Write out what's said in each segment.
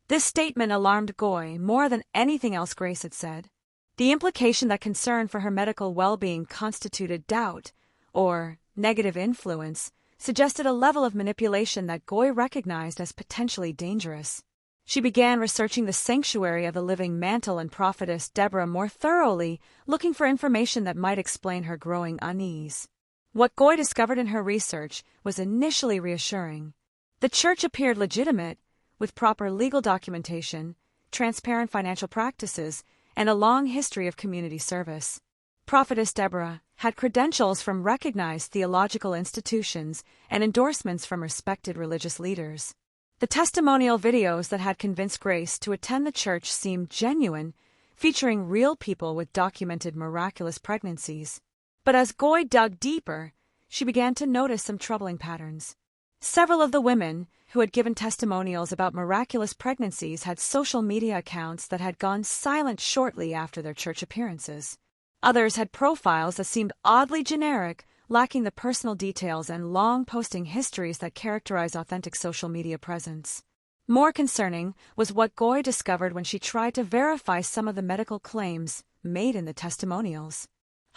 This statement alarmed Goy more than anything else Grace had said. The implication that concern for her medical well-being constituted doubt, or negative influence, suggested a level of manipulation that Goy recognized as potentially dangerous. She began researching the sanctuary of the living mantle and prophetess Deborah more thoroughly, looking for information that might explain her growing unease. What Goy discovered in her research was initially reassuring. The church appeared legitimate, with proper legal documentation, transparent financial practices, and a long history of community service. Prophetess Deborah had credentials from recognized theological institutions and endorsements from respected religious leaders. The testimonial videos that had convinced Grace to attend the church seemed genuine, featuring real people with documented miraculous pregnancies. But as Goy dug deeper, she began to notice some troubling patterns. Several of the women who had given testimonials about miraculous pregnancies had social media accounts that had gone silent shortly after their church appearances. Others had profiles that seemed oddly generic, lacking the personal details and long posting histories that characterize authentic social media presence. More concerning was what Goy discovered when she tried to verify some of the medical claims made in the testimonials.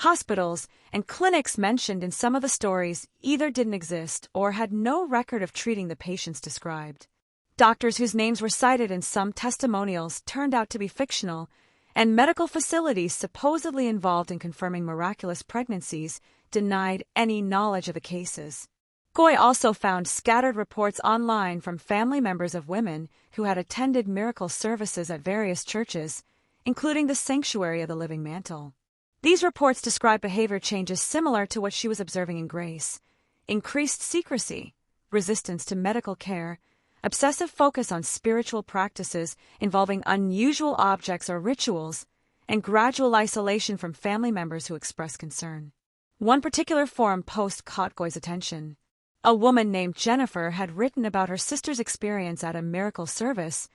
Hospitals and clinics mentioned in some of the stories either didn't exist or had no record of treating the patients described. Doctors whose names were cited in some testimonials turned out to be fictional, and medical facilities supposedly involved in confirming miraculous pregnancies denied any knowledge of the cases. Goy also found scattered reports online from family members of women who had attended miracle services at various churches, including the Sanctuary of the Living Mantle. These reports describe behavior changes similar to what she was observing in Grace: increased secrecy, resistance to medical care, obsessive focus on spiritual practices involving unusual objects or rituals, and gradual isolation from family members who express concern. One particular forum post caught Goy's attention. A woman named Jennifer had written about her sister's experience at a miracle service,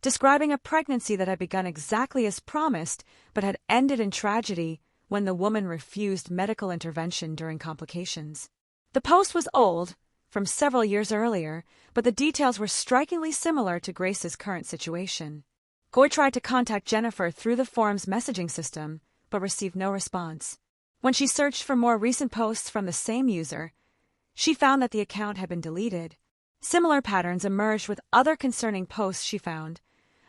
describing a pregnancy that had begun exactly as promised but had ended in tragedy when the woman refused medical intervention during complications. The post was old, from several years earlier, but the details were strikingly similar to Grace's current situation. Goy tried to contact Jennifer through the forum's messaging system, but received no response. When she searched for more recent posts from the same user, she found that the account had been deleted. Similar patterns emerged with other concerning posts she found.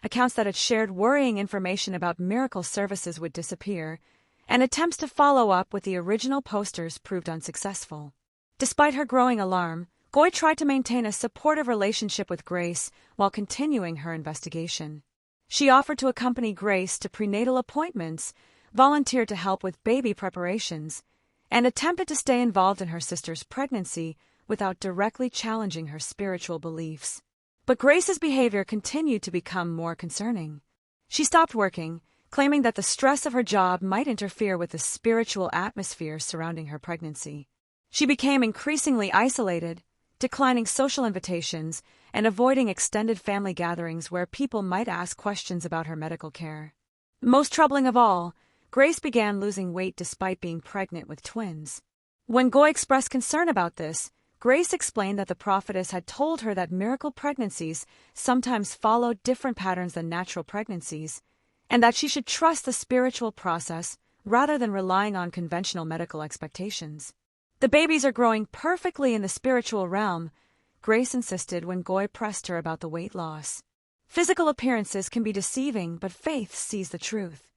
Accounts that had shared worrying information about miracle services would disappear, and attempts to follow up with the original posters proved unsuccessful. Despite her growing alarm, Goy tried to maintain a supportive relationship with Grace while continuing her investigation. She offered to accompany Grace to prenatal appointments, volunteered to help with baby preparations, and attempted to stay involved in her sister's pregnancy without directly challenging her spiritual beliefs. But Grace's behavior continued to become more concerning. She stopped working, claiming that the stress of her job might interfere with the spiritual atmosphere surrounding her pregnancy. She became increasingly isolated, declining social invitations and avoiding extended family gatherings where people might ask questions about her medical care. Most troubling of all, Grace began losing weight despite being pregnant with twins. When Goy expressed concern about this, Grace explained that the prophetess had told her that miracle pregnancies sometimes followed different patterns than natural pregnancies, and that she should trust the spiritual process rather than relying on conventional medical expectations. "The babies are growing perfectly in the spiritual realm," Grace insisted when Goy pressed her about the weight loss. "Physical appearances can be deceiving, but faith sees the truth.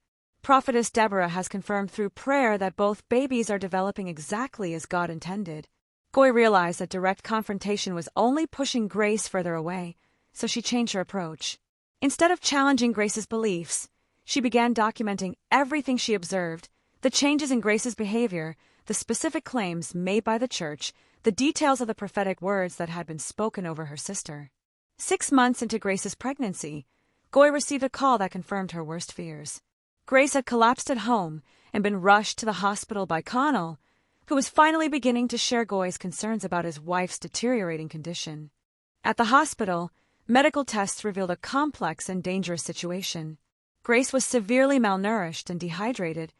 Prophetess Deborah has confirmed through prayer that both babies are developing exactly as God intended." Goy realized that direct confrontation was only pushing Grace further away, so she changed her approach. Instead of challenging Grace's beliefs, she began documenting everything she observed: the changes in Grace's behavior, the specific claims made by the church, the details of the prophetic words that had been spoken over her sister. 6 months into Grace's pregnancy, Goy received a call that confirmed her worst fears. Grace had collapsed at home and been rushed to the hospital by Connell, who was finally beginning to share Goy's concerns about his wife's deteriorating condition. At the hospital, medical tests revealed a complex and dangerous situation. Grace was severely malnourished and dehydrated,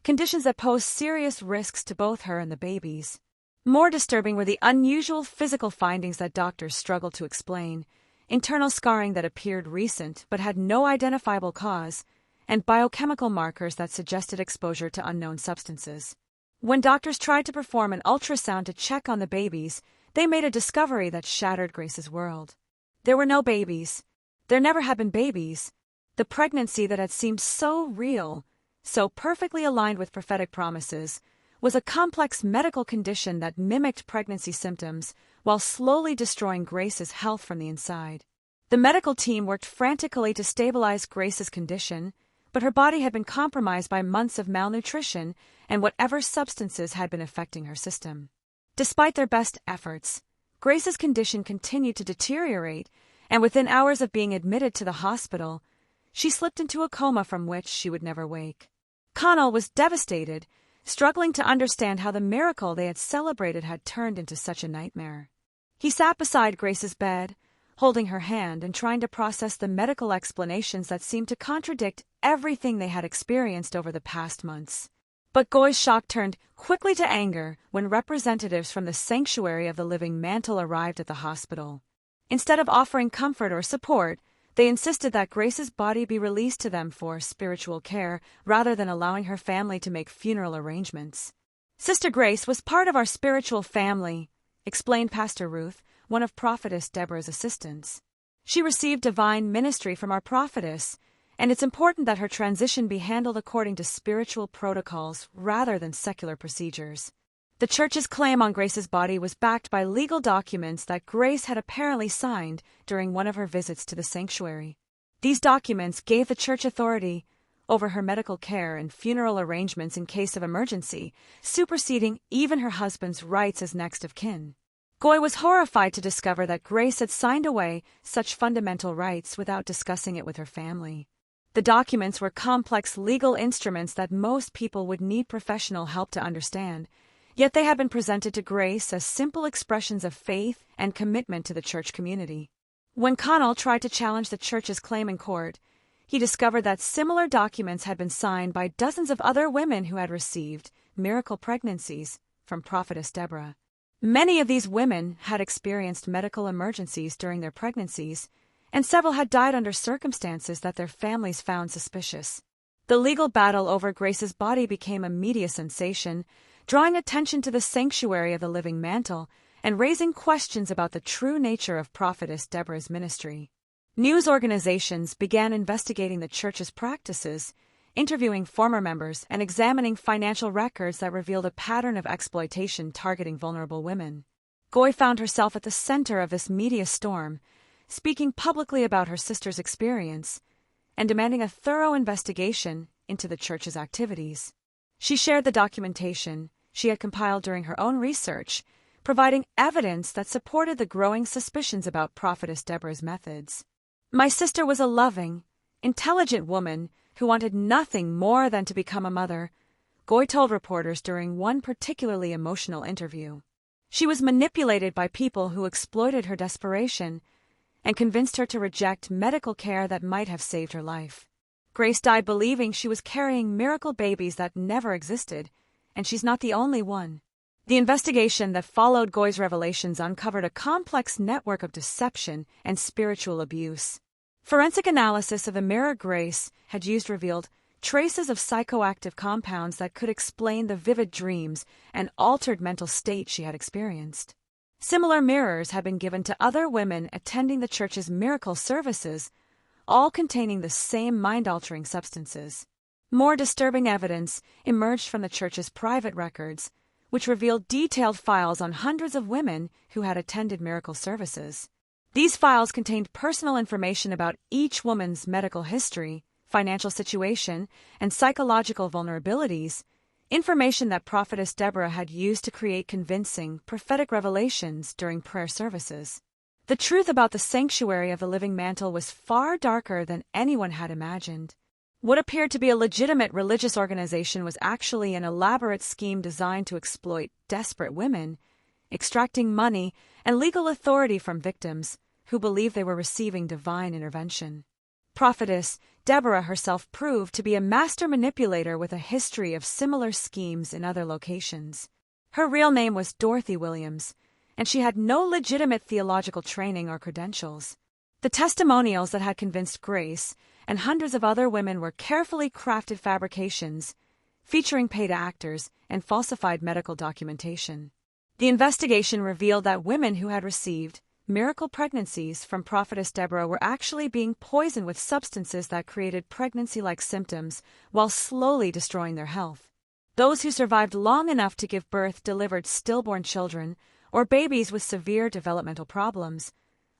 conditions that posed serious risks to both her and the babies. More disturbing were the unusual physical findings that doctors struggled to explain, internal scarring that appeared recent but had no identifiable cause, and biochemical markers that suggested exposure to unknown substances. When doctors tried to perform an ultrasound to check on the babies, they made a discovery that shattered Grace's world. There were no babies. There never had been babies. The pregnancy that had seemed so real, so perfectly aligned with prophetic promises, was a complex medical condition that mimicked pregnancy symptoms while slowly destroying Grace's health from the inside. The medical team worked frantically to stabilize Grace's condition, but her body had been compromised by months of malnutrition and whatever substances had been affecting her system. Despite their best efforts, Grace's condition continued to deteriorate, and within hours of being admitted to the hospital, she slipped into a coma from which she would never wake. Connell was devastated, struggling to understand how the miracle they had celebrated had turned into such a nightmare. He sat beside Grace's bed, holding her hand and trying to process the medical explanations that seemed to contradict everything they had experienced over the past months. But Goy's shock turned quickly to anger when representatives from the Sanctuary of the Living Mantle arrived at the hospital. Instead of offering comfort or support, they insisted that Grace's body be released to them for spiritual care rather than allowing her family to make funeral arrangements. "Sister Grace was part of our spiritual family," explained Pastor Ruth, one of Prophetess Deborah's assistants. "She received divine ministry from our prophetess, and it's important that her transition be handled according to spiritual protocols rather than secular procedures." The church's claim on Grace's body was backed by legal documents that Grace had apparently signed during one of her visits to the sanctuary. These documents gave the church authority over her medical care and funeral arrangements in case of emergency, superseding even her husband's rights as next of kin. Goy was horrified to discover that Grace had signed away such fundamental rights without discussing it with her family. The documents were complex legal instruments that most people would need professional help to understand, yet they had been presented to Grace as simple expressions of faith and commitment to the church community. When Connell tried to challenge the church's claim in court, he discovered that similar documents had been signed by dozens of other women who had received miracle pregnancies from Prophetess Deborah. Many of these women had experienced medical emergencies during their pregnancies, and several had died under circumstances that their families found suspicious. The legal battle over Grace's body became a media sensation, drawing attention to the Sanctuary of the Living Mantle and raising questions about the true nature of Prophetess Deborah's ministry. News organizations began investigating the church's practices, interviewing former members and examining financial records that revealed a pattern of exploitation targeting vulnerable women. Goy found herself at the center of this media storm, speaking publicly about her sister's experience and demanding a thorough investigation into the church's activities. She shared the documentation she had compiled during her own research, providing evidence that supported the growing suspicions about Prophetess Deborah's methods. "My sister was a loving, intelligent woman who wanted nothing more than to become a mother," Goy told reporters during one particularly emotional interview. "She was manipulated by people who exploited her desperation and convinced her to reject medical care that might have saved her life. Grace died believing she was carrying miracle babies that never existed, and she's not the only one." The investigation that followed Goy's revelations uncovered a complex network of deception and spiritual abuse. Forensic analysis of the mirror Grace had used revealed traces of psychoactive compounds that could explain the vivid dreams and altered mental state she had experienced. Similar mirrors had been given to other women attending the church's miracle services, all containing the same mind-altering substances. More disturbing evidence emerged from the church's private records, which revealed detailed files on hundreds of women who had attended miracle services. These files contained personal information about each woman's medical history, financial situation, and psychological vulnerabilities, information that Prophetess Deborah had used to create convincing, prophetic revelations during prayer services. The truth about the Sanctuary of the Living Mantle was far darker than anyone had imagined. What appeared to be a legitimate religious organization was actually an elaborate scheme designed to exploit desperate women, extracting money and legal authority from victims who believed they were receiving divine intervention. Prophetess Deborah herself proved to be a master manipulator with a history of similar schemes in other locations. Her real name was Dorothy Williams, and she had no legitimate theological training or credentials. The testimonials that had convinced Grace and hundreds of other women were carefully crafted fabrications, featuring paid actors and falsified medical documentation. The investigation revealed that women who had received miracle pregnancies from Prophetess Deborah were actually being poisoned with substances that created pregnancy-like symptoms while slowly destroying their health. Those who survived long enough to give birth delivered stillborn children or babies with severe developmental problems,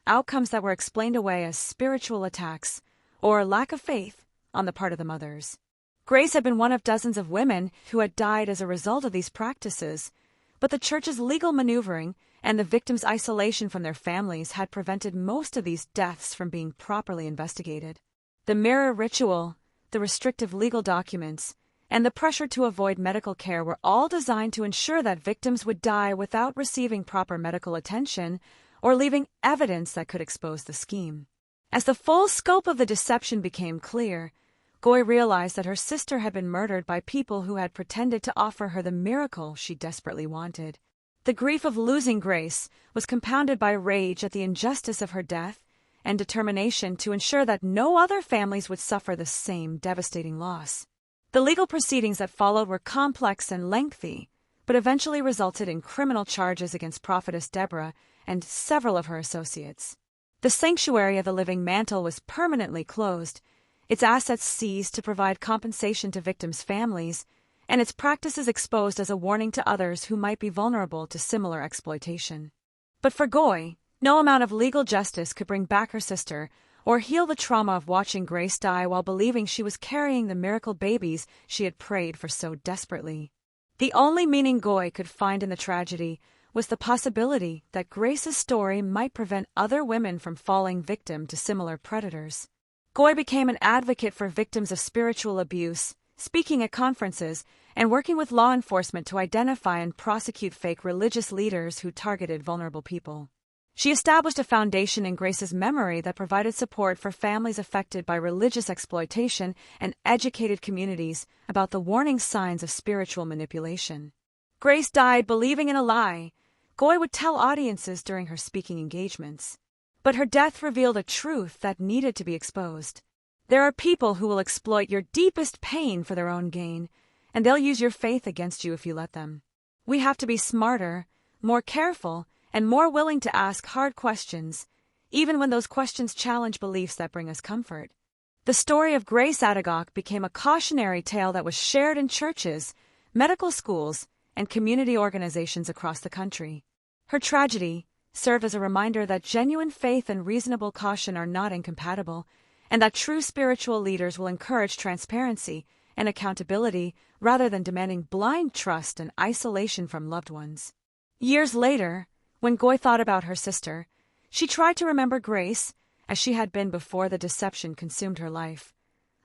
outcomes that were explained away as spiritual attacks or lack of faith on the part of the mothers. Grace had been one of dozens of women who had died as a result of these practices, but the church's legal maneuvering and the victims' isolation from their families had prevented most of these deaths from being properly investigated. The mirror ritual, the restrictive legal documents, and the pressure to avoid medical care were all designed to ensure that victims would die without receiving proper medical attention or leaving evidence that could expose the scheme. As the full scope of the deception became clear, Goy realized that her sister had been murdered by people who had pretended to offer her the miracle she desperately wanted. The grief of losing Grace was compounded by rage at the injustice of her death and determination to ensure that no other families would suffer the same devastating loss. The legal proceedings that followed were complex and lengthy, but eventually resulted in criminal charges against Prophetess Deborah and several of her associates. The Sanctuary of the Living Mantle was permanently closed, its assets seized to provide compensation to victims' families, and its practices exposed as a warning to others who might be vulnerable to similar exploitation. But for Goy, no amount of legal justice could bring back her sister or heal the trauma of watching Grace die while believing she was carrying the miracle babies she had prayed for so desperately. The only meaning Goy could find in the tragedy was the possibility that Grace's story might prevent other women from falling victim to similar predators. Goy became an advocate for victims of spiritual abuse, speaking at conferences and working with law enforcement to identify and prosecute fake religious leaders who targeted vulnerable people. She established a foundation in Grace's memory that provided support for families affected by religious exploitation and educated communities about the warning signs of spiritual manipulation. Grace died believing in a lie, Goy would tell audiences during her speaking engagements. But her death revealed a truth that needed to be exposed. There are people who will exploit your deepest pain for their own gain, and they'll use your faith against you if you let them. We have to be smarter, more careful, and more willing to ask hard questions, even when those questions challenge beliefs that bring us comfort. The story of Grace Adagok became a cautionary tale that was shared in churches, medical schools, and community organizations across the country. Her tragedy served as a reminder that genuine faith and reasonable caution are not incompatible, and that true spiritual leaders will encourage transparency and accountability rather than demanding blind trust and isolation from loved ones. Years later, when Goy thought about her sister, she tried to remember Grace as she had been before the deception consumed her life.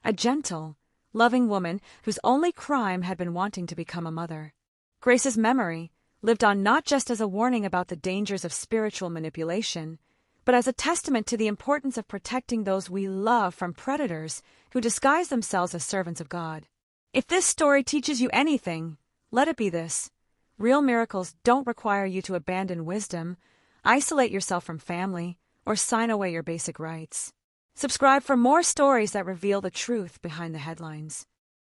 A gentle, loving woman whose only crime had been wanting to become a mother. Grace's memory lived on not just as a warning about the dangers of spiritual manipulation, but as a testament to the importance of protecting those we love from predators who disguise themselves as servants of God. If this story teaches you anything, let it be this. Real miracles don't require you to abandon wisdom, isolate yourself from family, or sign away your basic rights. Subscribe for more stories that reveal the truth behind the headlines.